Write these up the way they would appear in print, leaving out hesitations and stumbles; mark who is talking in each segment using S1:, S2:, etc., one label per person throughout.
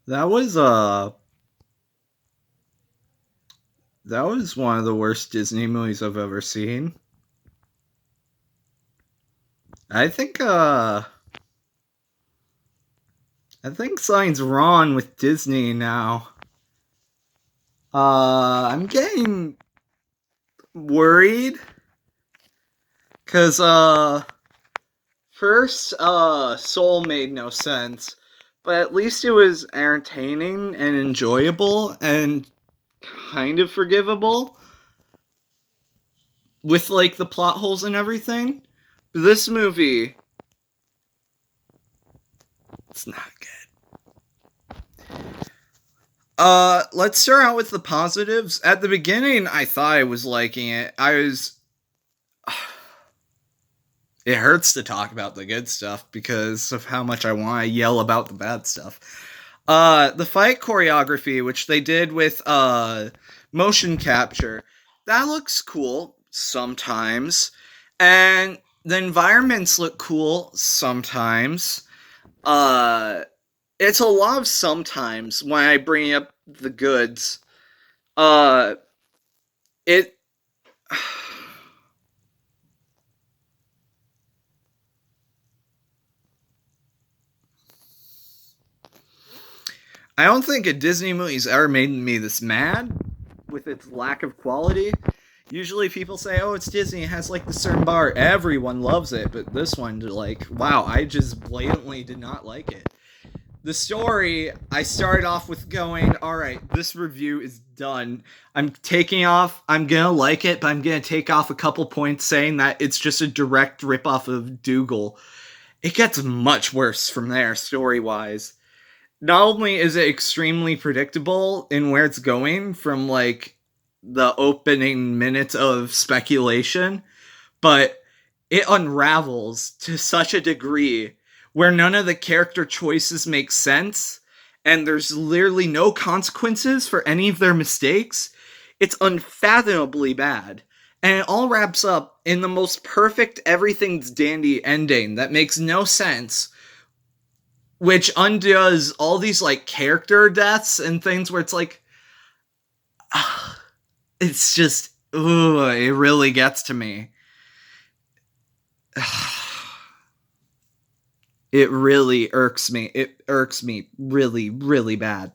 S1: That was that was one of the worst Disney movies I've ever seen. I think I think something's wrong with Disney now. I'm getting worried cuz first Soul made no sense, but at least it was entertaining and enjoyable and kind of forgivable with like the plot holes and everything. This movie, it's not good. Let's start out with the positives. At the beginning, I thought I was liking it. I was. It hurts to talk about the good stuff because of how much I want to yell about the bad stuff. The fight choreography, which they did with motion capture, that looks cool sometimes, and the environments look cool sometimes. Uh, it's a lot of sometimes when I bring up the goods. Uh, it. I don't think a Disney movie's ever made me this mad with its lack of quality. Usually people say, "Oh, it's Disney. It has like the certain bar. Everyone loves it." But this one, like, wow, I just blatantly did not like it. The story, I started off with going, "All right, this review is done. I'm taking off. I'm gonna like it, but I'm gonna take off a couple points saying that it's just a direct ripoff of Dougal." It gets much worse from there, story wise. Not only is it extremely predictable in where it's going from like the opening minutes of speculation, but it unravels to such a degree where none of the character choices make sense and there's literally no consequences for any of their mistakes. It's unfathomably bad. And it all wraps up in the most perfect everything's dandy ending that makes no sense, which undoes all these like character deaths and things where it's like it's just ooh, it really gets to me. It really irks me. It irks me really, really bad.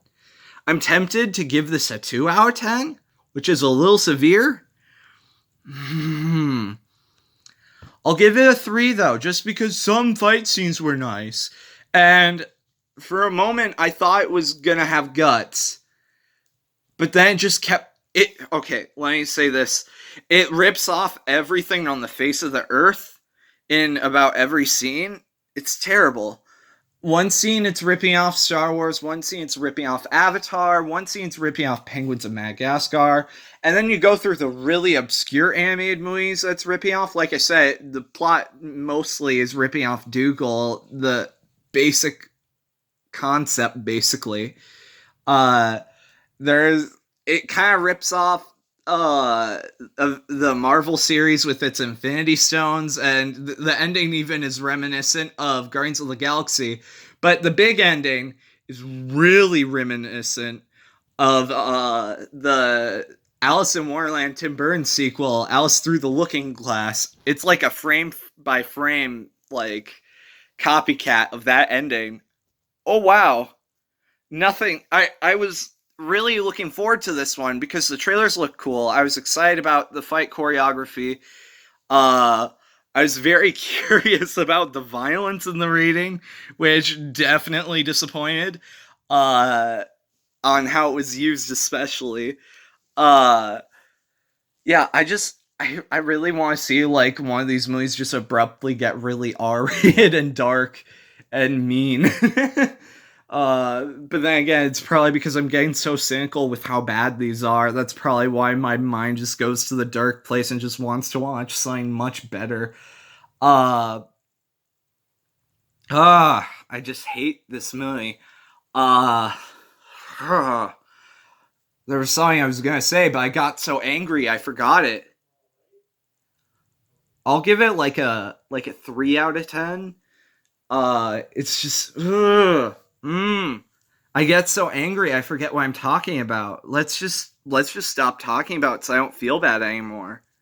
S1: I'm tempted to give this a 2 out of 10, which is a little severe. Hmm. I'll give it a 3 though, just because some fight scenes were nice. And for a moment, I thought it was gonna have guts, but then it just kept it. Okay, let me say this: it rips off everything on the face of the earth in about every scene. It's terrible. One scene it's ripping off Star Wars, one scene it's ripping off Avatar, one scene it's ripping off Penguins of Madagascar, and then you go through the really obscure animated movies that's ripping off. Like I said, the plot mostly is ripping off Dougal, the basic concept, basically. Uh, there's it kind of rips off the Marvel series with its Infinity Stones, and the ending even is reminiscent of Guardians of the Galaxy. But the big ending is really reminiscent of the Alice in Wonderland Tim Burton sequel, Alice Through the Looking Glass. It's like a frame by frame like copycat of that ending. Oh wow, nothing. I was really looking forward to this one because the trailers look cool. I was excited about the fight choreography. Uh I was very curious about the violence in the reading, which definitely disappointed. Uh on how it was used especially. Uh yeah, I really want to see like one of these movies just abruptly get really R-rated and dark and mean. But then again, it's probably because I'm getting so cynical with how bad these are. That's probably why my mind just goes to the dark place and just wants to watch something much better. Uh, I just hate this movie. Uh, there was something I was gonna say, but I got so angry I forgot it. I'll give it like a 3 out of 10. It's just, mm. I get so angry I forget what I'm talking about. Let's just stop talking about it so I don't feel bad anymore.